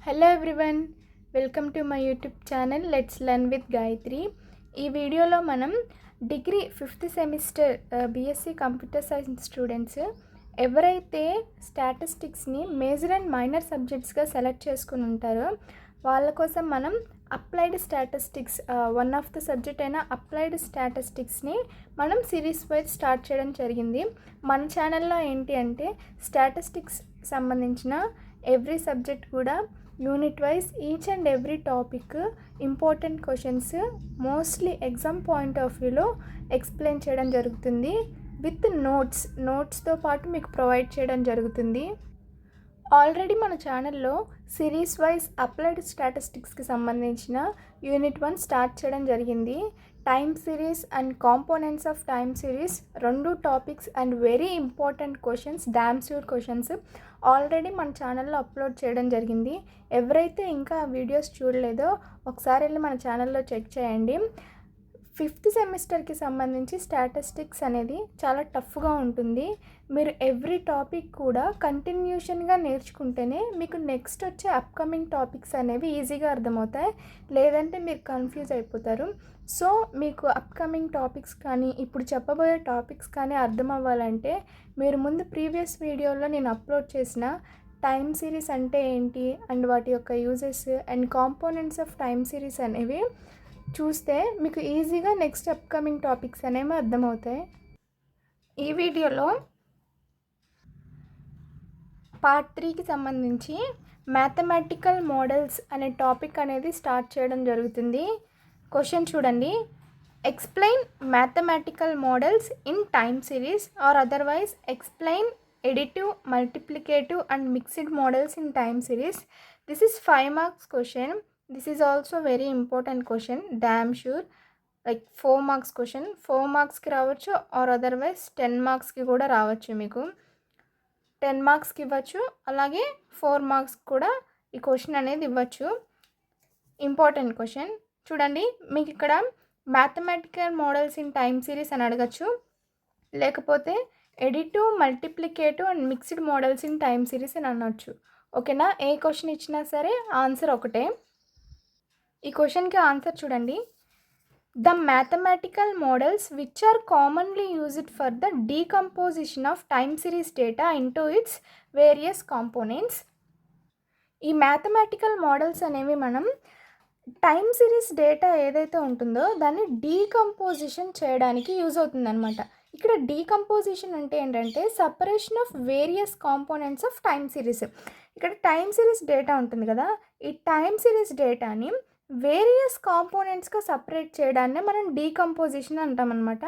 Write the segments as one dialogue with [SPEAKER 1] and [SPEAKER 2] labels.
[SPEAKER 1] Hello everyone, welcome to my YouTube channel let's learn with Gayatri. ఈ వీడియోలో మనం degree 5th semester BSc computer science students ఎవరైతే స్టాటిస్టిక్స్ని major and minor సబ్జెక్ట్స్గా select చేసుకుని ఉంటారో వాళ్ళ కోసం మనం applied statistics one of the subject అయిన అప్లైడ్ స్టాటిస్టిక్స్ని మనం సిరీస్ వైజ్ స్టార్ట్ చేయడం జరిగింది. మన ఛానల్లో ఏంటి అంటే స్టాటిస్టిక్స్ సంబంధించిన ఎవ్రీ సబ్జెక్ట్ కూడా unit wise each and every topic important questions mostly exam point of వ్యూలో ఎక్స్ప్లెయిన్ చేయడం జరుగుతుంది. విత్ నోట్స్తో పాటు మీకు ప్రొవైడ్ చేయడం జరుగుతుంది. ఆల్రెడీ మన ఛానల్లో సిరీస్ వైజ్ అప్లైడ్ స్టాటిస్టిక్స్కి సంబంధించిన యూనిట్ 1 స్టార్ట్ చేయడం జరిగింది. Time series and components of time series రెండు topics and very important questions, damn sure questions already మన ఛానల్లో అప్లోడ్ చేయడం జరిగింది. ఎవరైతే ఇంకా ఆ వీడియోస్ చూడలేదో ఒకసారి వెళ్ళి మన ఛానల్లో చెక్ చేయండి. 5th సెమిస్టర్కి సంబంధించి స్టాటిస్టిక్స్ అనేది చాలా టఫ్గా ఉంటుంది. మీరు ఎవ్రీ టాపిక్ కూడా కంటిన్యూషన్గా నేర్చుకుంటేనే మీకు నెక్స్ట్ వచ్చే అప్కమింగ్ టాపిక్స్ అనేవి ఈజీగా అర్థమవుతాయి, లేదంటే మీరు కన్ఫ్యూజ్ అయిపోతారు. సో మీకు అప్కమింగ్ టాపిక్స్ కానీ ఇప్పుడు చెప్పబోయే టాపిక్స్ కానీ అర్థం అవ్వాలంటే మీరు ముందు ప్రీవియస్ వీడియోలో నేను అప్లోడ్ చేసిన టైమ్ సిరీస్ అంటే ఏంటి అండ్ వాటి యొక్క uses and components of time series అనేవి చూస్తే మీకు ఈజీగా నెక్స్ట్ అప్కమింగ్ టాపిక్స్ అనేవి అర్థమవుతాయి. ఈ వీడియోలో పార్ట్ 3కి సంబంధించి మ్యాథమెటికల్ మోడల్స్ అనే టాపిక్ అనేది స్టార్ట్ చేయడం జరుగుతుంది. క్వశ్చన్ చూడండి. Explain mathematical models in time series or otherwise explain additive, multiplicative and mixed models in time series. This is 5 marks question. This is also very important question, damn sure. Like 4 marks question, 4 marksకి రావచ్చు or otherwise 10 marksకి కూడా రావచ్చు. మీకు 10 marksకి ఇవ్వచ్చు, అలాగే 4 marks కూడా ఈ question అనేది ఇవ్వచ్చు. ఇంపార్టెంట్ క్వశ్చన్ చూడండి. మీకు ఇక్కడ mathematical models in time series అని అడగచ్చు, లేకపోతే additive, multiplicative and mixed models in time series అని అనొచ్చు. ఓకేనా? ఏ క్వశ్చన్ ఇచ్చినా సరే ఆన్సర్ ఒకటే. ఈ క్వశ్చన్కి ఆన్సర్ చూడండి. The mathematical models which are commonly used for the decomposition of time series data into its various components. ఈ మ్యాథమెటికల్ మోడల్స్ అనేవి మనం టైమ్ సిరీస్ డేటా ఏదైతే ఉంటుందో దాన్ని డీకంపోజిషన్ చేయడానికి యూజ్ అవుతుందన్నమాట. ఇక్కడ డీకంపోజిషన్ అంటే ఏంటంటే separation of various components of time series. ఇక్కడ టైమ్ సిరీస్ డేటా ఉంటుంది కదా, ఈ టైమ్ సిరీస్ డేటాని వేరియస్ కాంపోనెంట్స్గా సపరేట్ చేయడాన్ని మనం డీకంపోజిషన్ అంటామన్నమాట.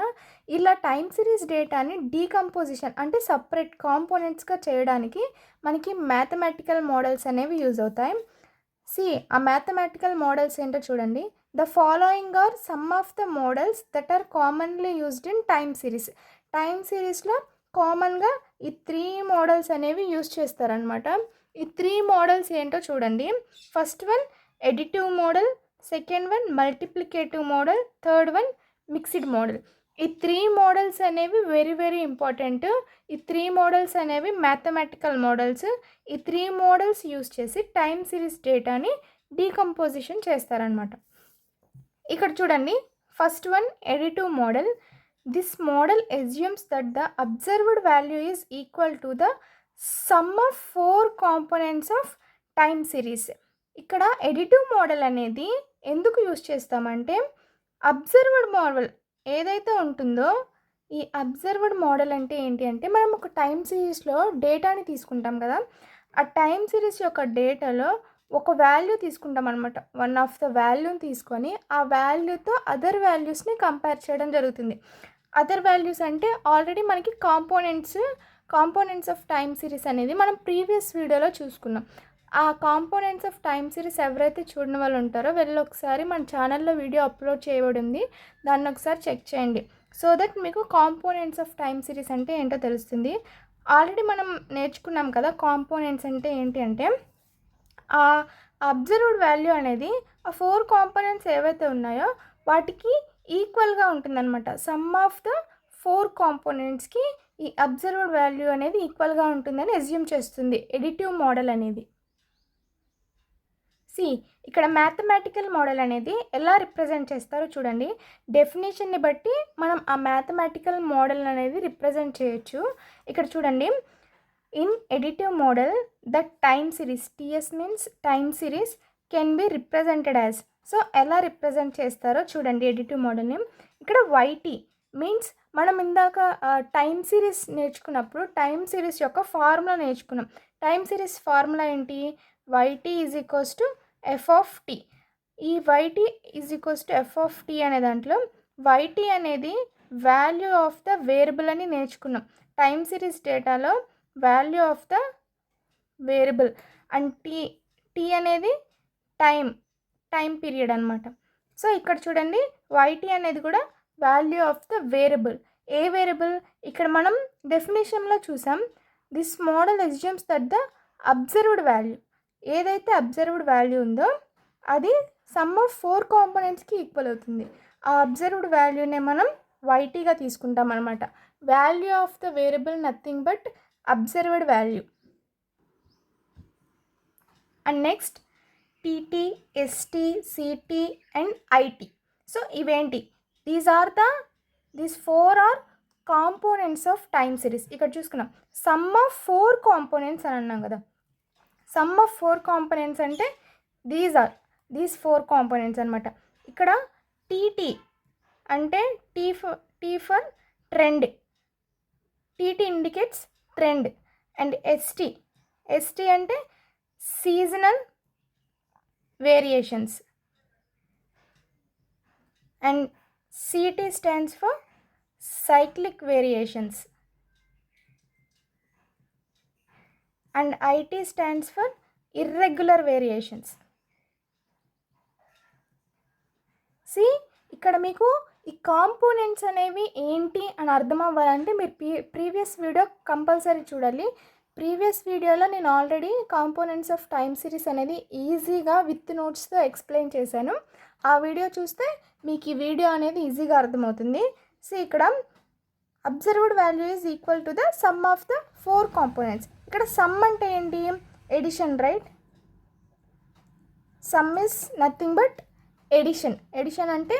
[SPEAKER 1] ఇలా టైమ్ సిరీస్ డేటాని డీకంపోజిషన్ అంటే సపరేట్ కాంపోనెంట్స్గా చేయడానికి మనకి మ్యాథమెటికల్ మోడల్స్ అనేవి యూజ్ అవుతాయి. ఆ మ్యాథమెటికల్ మోడల్స్ ఏంటో చూడండి. The following are some of the models that are commonly used in time series. Time సిరీస్లో కామన్గా ఈ 3 మోడల్స్ అనేవి యూజ్ చేస్తారనమాట. ఈ 3 మోడల్స్ ఏంటో చూడండి. First one additive model, second one multiplicative model, third one mixed model. ఈ 3 మోడల్స్ అనేవి వెరీ వెరీ ఇంపార్టెంట్. ఈ 3 మోడల్స్ అనేవి మ్యాథమెటికల్ మోడల్స్. ఈ 3 మోడల్స్ యూజ్ చేసి టైమ్ సిరీస్ డేటాని డీకంపోజిషన్ చేస్తారనమాట. ఇక్కడ చూడండి. First one additive model. This model assumes that the observed value is equal to the sum of 4 components of time series. ఇక్కడ additive model అనేది ఎందుకు యూజ్ చేస్తామంటే అబ్జర్వ్డ్ మోడల్ ఏదైతే ఉంటుందో, ఈ అబ్జర్వ్డ్ మోడల్ అంటే ఏంటి అంటే మనం ఒక టైమ్ సిరీస్లో డేటాని తీసుకుంటాం కదా, ఆ టైమ్ సిరీస్ యొక్క డేటాలో ఒక వాల్యూ తీసుకుంటాం అనమాట. వన్ ఆఫ్ ద వాల్యూని తీసుకొని ఆ వాల్యూతో అదర్ వాల్యూస్ని కంపేర్ చేయడం జరుగుతుంది. అదర్ వాల్యూస్ అంటే ఆల్రెడీ మనకి కాంపోనెంట్స్ ఆఫ్ టైమ్ సిరీస్ అనేది మనం ప్రీవియస్ వీడియోలో చూసుకున్నాం. ఆ కాంపోనెంట్స్ ఆఫ్ టైమ్ సిరీస్ ఎవరైతే చూడని వాళ్ళు ఉంటారో వెళ్ళి ఒకసారి మన ఛానల్లో వీడియో అప్లోడ్ చేయబడి ఉంది, దాన్ని ఒకసారి చెక్ చేయండి. సో దట్ మీకు కాంపోనెంట్స్ ఆఫ్ టైమ్ సిరీస్ అంటే ఏంటో తెలుస్తుంది. ఆల్రెడీ మనం నేర్చుకున్నాం కదా కాంపోనెంట్స్ అంటే ఏంటి అంటే ఆ అబ్జర్వ్డ్ వాల్యూ అనేది ఆ 4 కాంపోనెంట్స్ ఏవైతే ఉన్నాయో వాటికి ఈక్వల్గా ఉంటుందన్నమాట. సమ్ ఆఫ్ ద 4 కాంపోనెంట్స్కి ఈ అబ్జర్వ్డ్ వాల్యూ అనేది ఈక్వల్గా ఉంటుందని అజ్యూమ్ చేస్తుంది ఎడిటివ్ మోడల్ అనేది. సి ఇక్కడ మ్యాథమెటికల్ మోడల్ అనేది ఎలా రిప్రజెంట్ చేస్తారో చూడండి. డెఫినేషన్ని బట్టి మనం ఆ మ్యాథమెటికల్ మోడల్ అనేది రిప్రజెంట్ చేయొచ్చు. ఇక్కడ చూడండి, in additive model the time series, TS means time series, can be represented as. So ఎలా రిప్రజెంట్ చేస్తారో చూడండి ఎడిటివ్ మోడల్ని. ఇక్కడ వైటీ మీన్స్ మనం ఇందాక టైమ్ సిరీస్ నేర్చుకున్నప్పుడు టైమ్ సిరీస్ యొక్క ఫార్ములా నేర్చుకున్నాం. టైమ్ సిరీస్ ఫార్ములా ఏంటి? YT is equals to F of T. ఈ YT is equals to F of T అనే దాంట్లో వైటీ అనేది వాల్యూ ఆఫ్ ద వేరియబుల్ అని నేర్చుకున్నాం. టైమ్ సిరీస్ డేటాలో value of the variable and T అనేది టైం పీరియడ్ అనమాట. సో ఇక్కడ చూడండి, వైటీ అనేది కూడా వాల్యూ ఆఫ్ ద వేరియబుల్. ఏ వేరియబుల్? ఇక్కడ మనం డెఫినేషన్లో చూసాం, this model assumes that the observed value, ఏదైతే అబ్జర్వ్డ్ వాల్యూ ఉందో అది సమ్ ఆఫ్ 4 కాంపోనెంట్స్కి ఈక్వల్ అవుతుంది. ఆ అబ్జర్వ్డ్ వాల్యూనే మనం వైటీగా తీసుకుంటాం అనమాట. Value of the variable nothing but observed value. And next TT, ST, CT and IT. So ఇవేంటి? These 4 are components of time series. ఇక్కడ చూసుకున్నాం సమ్ ఆఫ్ 4 కాంపోనెంట్స్ అని అన్నాం కదా. సమ్ ఆఫ్ 4 కాంపోనెంట్స్ అంటే దీస్ 4 కాంపోనెంట్స్ అనమాట. ఇక్కడ టీటీ అంటే T for trend, TT indicates trend. And ST అంటే seasonal variations. And CT stands for cyclic variations. And IT stands for irregular variations. See, ఇక్కడ మీకు ఈ కాంపోనెంట్స్ అనేవి ఏంటి అని అర్థం అవ్వాలంటే మీరు ప్రీవియస్ వీడియో కంపల్సరీ చూడాలి. ప్రీవియస్ వీడియోలో నేను already components of time series అనేది ఈజీగా విత్ నోట్స్తో ఎక్స్ప్లెయిన్ చేశాను. ఆ వీడియో చూస్తే మీకు ఈ వీడియో అనేది ఈజీగా అర్థమవుతుంది. సో ఇక్కడ observed value is equal to the sum of the 4 components. ఇక్కడ సమ్ అంటే ఏంటి? Addition, right? Sum is nothing but addition అంటే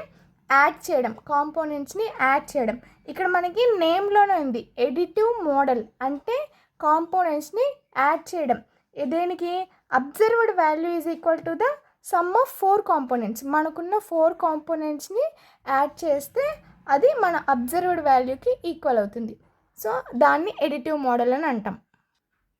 [SPEAKER 1] యాడ్ చేయడం, కాంపోనెంట్స్ని యాడ్ చేయడం. ఇక్కడ మనకి నేమ్లోనే ఉంది ఎడిటివ్ మోడల్ అంటే కాంపోనెంట్స్ని యాడ్ చేయడం. దేనికి? Observed value is equal to the sum of 4 components. మనకున్న 4 కాంపోనెంట్స్ని యాడ్ చేస్తే అది మన అబ్జర్వ్డ్ వాల్యూకి ఈక్వల్ అవుతుంది. సో దాన్ని ఎడిటివ్ మోడల్ అని అంటాం.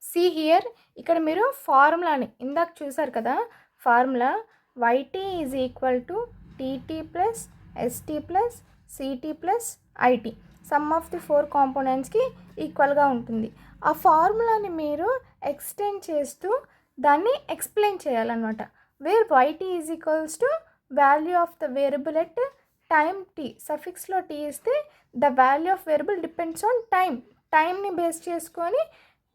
[SPEAKER 1] సి హియర్, ఇక్కడ మీరు ఫార్ములాని ఇందాక చూసారు కదా, formula Y T is equal to T T plus S T plus C T plus I T. Sum of the 4 కాంపోనెంట్స్కి ఈక్వల్గా ఉంటుంది. ఆ ఫార్ములాని మీరు ఎక్స్టెండ్ చేస్తూ దాన్ని ఎక్స్ప్లెయిన్ చేయాలన్నమాట. Where YT is equals to value of the variable at time T. సఫిక్స్లో టీ ఇస్తే the value of variable depends on టైంని బేస్ చేసుకొని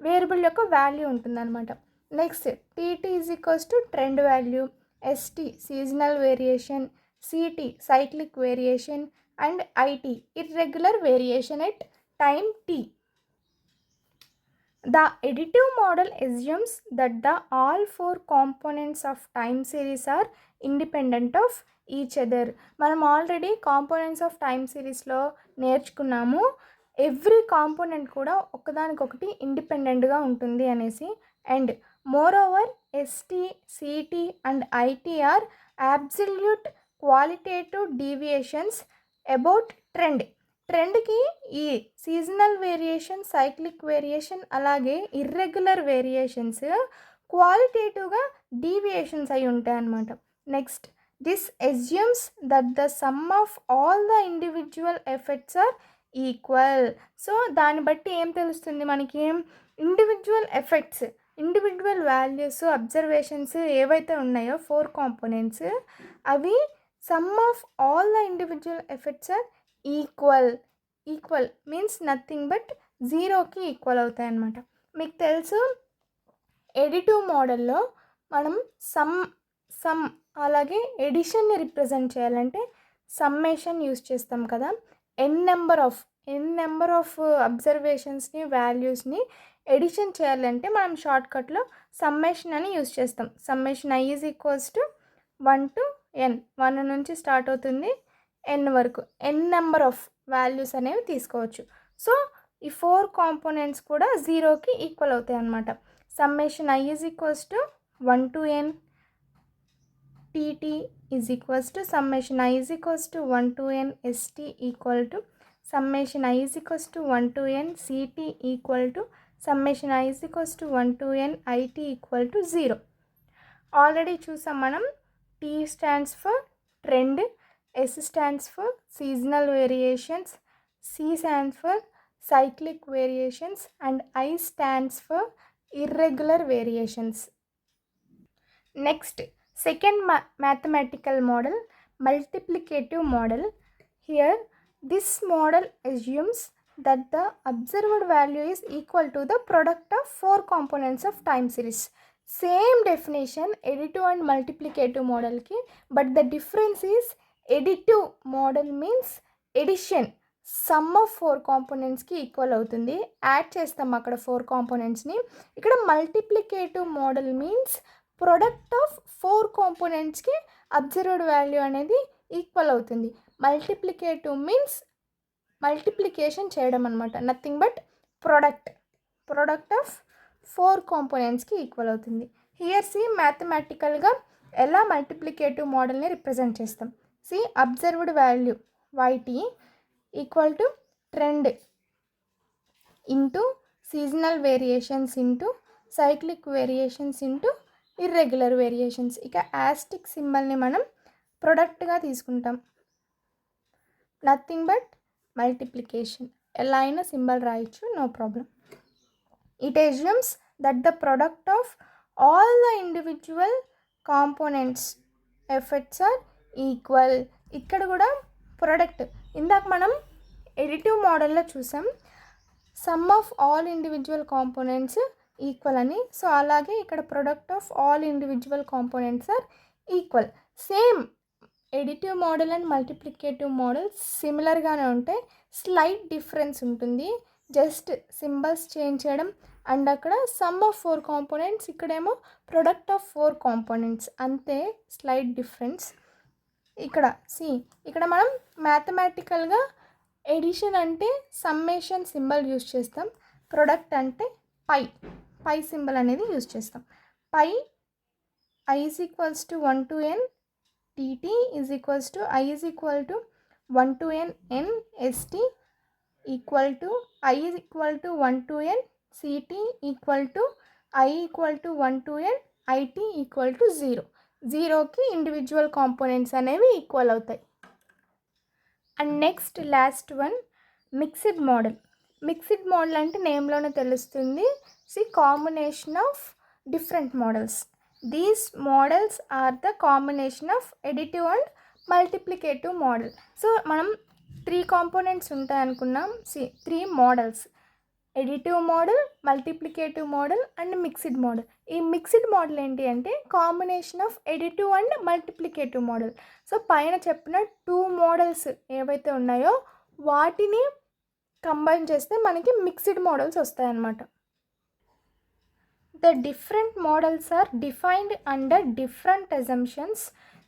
[SPEAKER 1] వేరియబుల్ యొక్క వాల్యూ ఉంటుందన్నమాట. Next TT is equals to trend value, ST seasonal variation, CT cyclic variation and IT irregular variation at time T. The additive model assumes that all 4 components of time series are independent of each other. మనం already components of time సిరీస్లో నేర్చుకున్నాము. Every component కూడా ఒకదానికొకటి ఇండిపెండెంట్గా ఉంటుంది అనేసి. And moreover ST, CT and IT are absolute qualitative deviations about ట్రెండ్కి ఈ సీజనల్ వేరియేషన్, సైక్లిక్ వేరియేషన్ అలాగే ఇర్రెగ్యులర్ వేరియేషన్స్ క్వాలిటేటివ్గా డీవియేషన్స్ అయి ఉంటాయి అన్నమాట. Next this assumes that the sum of all the individual effects are equal. So దాన్ని బట్టి ఏం తెలుస్తుంది మనకి? Individual effects, individual values, observations ఏవైతే ఉన్నాయో 4 కాంపోనెంట్స్ అవి sum of all the individual effects are equal means nothing but 0కి equal అవుతాయి అన్నమాట. మీకు తెలుసు ఎడిటివ్ మోడల్లో మనం సమ్ అలాగే ఎడిషన్ని రిప్రజెంట్ చేయాలంటే సమ్మేషన్ యూస్ చేస్తాం కదా. ఎన్ నెంబర్ ఆఫ్ అబ్జర్వేషన్స్ని, వాల్యూస్ని ఎడిషన్ చేయాలంటే మనం షార్ట్కట్లో సమ్మేషన్ అని యూజ్ చేస్తాం. Summation i is equals to 1 to n, 1 నుంచి స్టార్ట్ అవుతుంది n వరకు n నెంబర్ ఆఫ్ వాల్యూస్ అనేవి తీసుకోవచ్చు. సో ఈ 4 కాంపోనెంట్స్ కూడా 0కి ఈక్వల్ అవుతాయి అన్నమాట. Summation i is equals to 1 to n tt is equals to summation i is equals to 1 to n st equal to summation i is equals to 1 to n ct equal to summation i is equals to 1 to n it equal to 0. Already చూసాం మనం. T stands for trend, S stands for seasonal variations, C stands for cyclic variations and I stands for irregular variations. Next, second mathematical model, multiplicative model. Here this model assumes that the observed value is equal to the product of 4 components of time series. Same definition additive and multiplicative model ki, but the difference is additive model means addition, sum of 4 కాంపోనెంట్స్కి equal అవుతుంది. Add చేస్తాం అక్కడ 4 కాంపోనెంట్స్ని. ఇక్కడ multiplicative model means product of 4 కాంపోనెంట్స్కి observed value అనేది equal అవుతుంది. Multiplicative means multiplication చేయడం అనమాట, నథింగ్ బట్ ప్రొడక్ట్ ఆఫ్ 4 కాంపోనెంట్స్కి ఈక్వల్ అవుతుంది. హియర్ సి మ్యాథమెటికల్గా ఎలా మల్టిప్లికేటివ్ మోడల్ని రిప్రజెంట్ చేస్తాం. See observed value yt equal to trend into seasonal variations into cyclic variations into irregular variations. ఇక యాస్టిక్ సింబల్ని మనం ప్రొడక్ట్గా తీసుకుంటాం, నథింగ్ బట్ మల్టిప్లికేషన్. ఎలా అయినా సింబల్ రాయొచ్చు, no problem. It assumes that the product of all the individual components effects are equal. ఇక్కడ కూడా product, ఇందాక మనం ఎడిటివ్ మోడల్లో చూసాం sum of all individual components equal అని. సో అలాగే ఇక్కడ product of all individual components are equal. Same additive model and multiplicative model సిమిలర్గానే ఉంటాయి, స్లైట్ డిఫరెన్స్ ఉంటుంది, జస్ట్ సింబల్స్ చేంజ్ చేయడం. అండ్ అక్కడ సమ్ ఆఫ్ 4 కాంపోనెంట్స్, ఇక్కడేమో ప్రొడక్ట్ ఆఫ్ 4 కాంపోనెంట్స్, అంతే స్లైట్ డిఫరెన్స్. ఇక్కడ మనం మ్యాథమెటికల్గా ఎడిషన్ అంటే సమ్మేషన్ సింబల్ యూజ్ చేస్తాం, ప్రొడక్ట్ అంటే పై సింబల్ అనేది యూజ్ చేస్తాం. పై i is equals to 1 to n tt is equals to i is equal to 1 to n n st equal to i is equal to 1 to n ct equal to i equal to 1 to n it equal to 0. 0కి individual components అనేవి equal అవుతాయి. And next last one mixed model. Mixed model అంటే నేమ్లోనే తెలుస్తుంది. Combination of different models. These models are the combination of additive and multiplicative model. So మనం 3 components ఉంటాయి అనుకున్నాం. 3 models, additive model, multiplicative model and mixed model. ఈ mixed model ఏంటి అంటే combination of additive and multiplicative model. So పైన చెప్పిన 2 models ఏవైతే ఉన్నాయో వాటిని కంబైన్ చేస్తే మనకి మిక్స్డ్ మోడల్స్ వస్తాయన్నమాట. The different models are defined under different assumptions.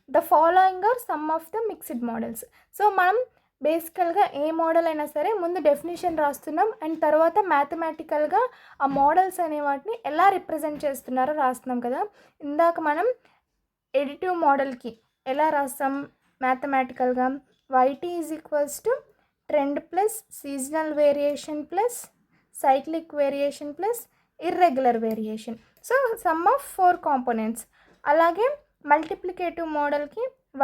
[SPEAKER 1] The following are some of the mixed models. So మనం బేసికల్గా ఏ మోడల్ అయినా సరే ముందు డెఫినేషన్ రాస్తున్నాం, అండ్ తర్వాత మ్యాథమెటికల్గా ఆ మోడల్స్ అనే వాటిని ఎలా రిప్రజెంట్ చేస్తున్నారో రాస్తున్నాం కదా. ఇందాక మనం ఎడిటివ్ మోడల్కి ఎలా రాస్తాం మ్యాథమెటికల్గా, yt is equals to trend plus seasonal variation plus cyclic variation plus irregular variation. So sum of 4 components. అలాగే మల్టిప్లికేటివ్ మోడల్కి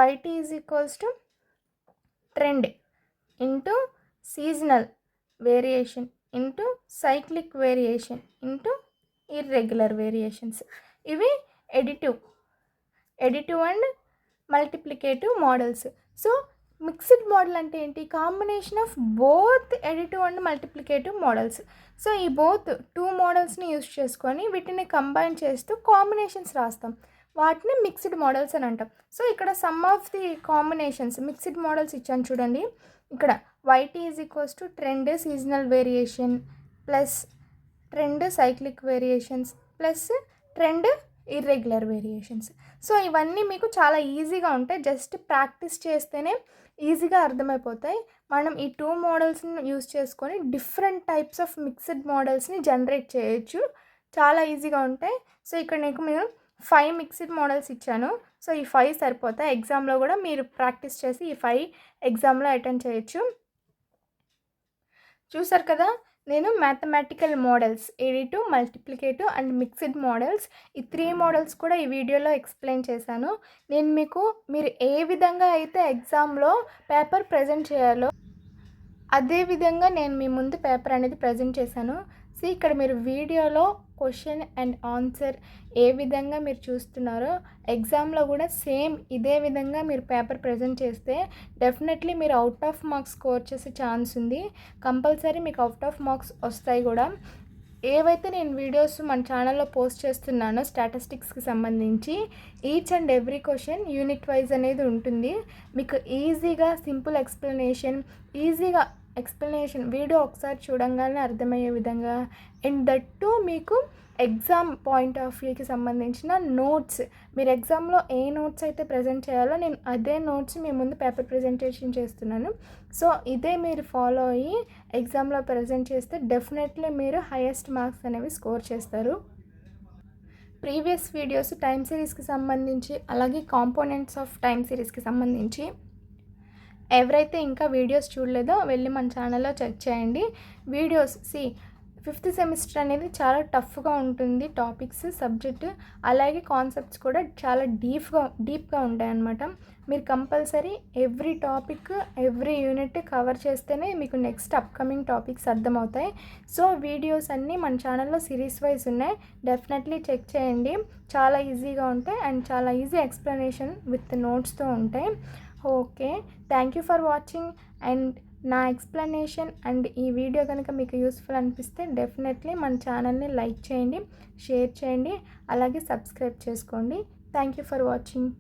[SPEAKER 1] yt is equals to trend into seasonal variation into cyclic variation into irregular variations. ఇవి additive and multiplicative models. So mixed model అంటే ఏంటి? Combination of both additive and multiplicative models. So ఈ both 2 మోడల్స్ని use చేసుకొని వీటిని combine చేస్తూ combinations రాస్తాం, వాటిని మిక్స్డ్ మోడల్స్ అని అంటాం. సో ఇక్కడ some of the combinations mixed models ఇచ్చాను చూడండి. ఇక్కడ yt is equals to trend seasonal variation plus trend cyclic variations plus trend irregular variations. So ఇవన్నీ మీకు చాలా ఈజీగా ఉంటాయి, జస్ట్ ప్రాక్టీస్ చేస్తేనే ఈజీగా అర్థమైపోతాయి. మనం ఈ 2 మోడల్స్ని యూస్ చేసుకొని డిఫరెంట్ టైప్స్ ఆఫ్ మిక్స్డ్ మోడల్స్ని జనరేట్ చేయొచ్చు, చాలా ఈజీగా ఉంటాయి. సో ఇక్కడ నేను 5 మిక్స్డ్ మోడల్స్ ఇచ్చాను. సో ఈ 5 సరిపోతాయి. ఎగ్జామ్లో కూడా మీరు ప్రాక్టీస్ చేసి ఈ 5 ఎగ్జామ్లో అటెండ్ చేయొచ్చు. చూసారు కదా, నేను mathematical models, additive, multiplicative and mixed models, ఈ 3 మోడల్స్ కూడా ఈ వీడియోలో ఎక్స్ప్లెయిన్ చేశాను. నేను మీరు ఏ విధంగా అయితే ఎగ్జామ్లో పేపర్ ప్రజెంట్ చేయాలో అదేవిధంగా నేను మీ ముందు పేపర్ అనేది ప్రజెంట్ చేశాను. సో ఇక్కడ మీరు వీడియోలో క్వశ్చన్ అండ్ ఆన్సర్ ఏ విధంగా మీరు చూస్తున్నారో ఎగ్జామ్లో కూడా సేమ్ ఇదే విధంగా మీరు పేపర్ ప్రజెంట్ చేస్తే డెఫినెట్లీ మీరు అవుట్ ఆఫ్ మార్క్స్ స్కోర్ చేసే ఛాన్స్ ఉంది. కంపల్సరీ మీకు అవుట్ ఆఫ్ మార్క్స్ వస్తాయి కూడా. ఏవైతే నేను వీడియోస్ మన ఛానల్లో పోస్ట్ చేస్తున్నానో స్టాటిస్టిక్స్కి సంబంధించి each and every question unit wise అనేది ఉంటుంది. మీకు ఈజీగా సింపుల్ ఎక్స్ప్లెనేషన్ వీడియో ఒకసారి చూడంగానే అర్థమయ్యే విధంగా, అండ్ దట్ టు మీకు ఎగ్జామ్ పాయింట్ ఆఫ్ వ్యూకి సంబంధించిన నోట్స్, మీరు ఎగ్జామ్లో ఏ నోట్స్ అయితే ప్రజెంట్ చేయాలో నేను అదే నోట్స్ మీ ముందు పేపర్ ప్రజెంటేషన్ చేస్తున్నాను. సో ఇదే మీరు ఫాలో అయ్యి ఎగ్జామ్లో ప్రజెంట్ చేస్తే డెఫినెట్లీ మీరు హైయెస్ట్ మార్క్స్ అనేవి స్కోర్ చేస్తారు. ప్రీవియస్ వీడియోస్ టైమ్ సిరీస్కి సంబంధించి, అలాగే కాంపోనెంట్స్ ఆఫ్ టైమ్ సిరీస్కి సంబంధించి ఎవరైతే ఇంకా వీడియోస్ చూడలేదో వెళ్ళి మన ఛానల్లో చెక్ చేయండి. వీడియోస్ 5th సెమిస్టర్ అనేది చాలా టఫ్గా ఉంటుంది, టాపిక్స్ సబ్జెక్ట్, అలాగే కాన్సెప్ట్స్ కూడా చాలా డీప్గా ఉంటాయి అన్నమాట. మీరు compulsory every topic, every unit cover చేస్తేనే మీకు నెక్స్ట్ అప్కమింగ్ టాపిక్స్ అర్థమవుతాయి. సో వీడియోస్ అన్నీ మన ఛానల్లో సిరీస్ వైజ్ ఉన్నాయి, డెఫినెట్లీ చెక్ చేయండి. చాలా ఈజీగా ఉంటాయి అండ్ చాలా ఈజీ ఎక్స్ప్లెనేషన్ విత్ నోట్స్తో ఉంటాయి. Okay, thank you for watching. And నా ఎక్స్ప్లెనేషన్ అండ్ ఈ వీడియో కనుక మీకు యూస్ఫుల్ అనిపిస్తే డెఫినెట్లీ మన ఛానల్ని లైక్ చేయండి, షేర్ చేయండి, అలాగే సబ్స్క్రైబ్ చేసుకోండి. Thank you for watching.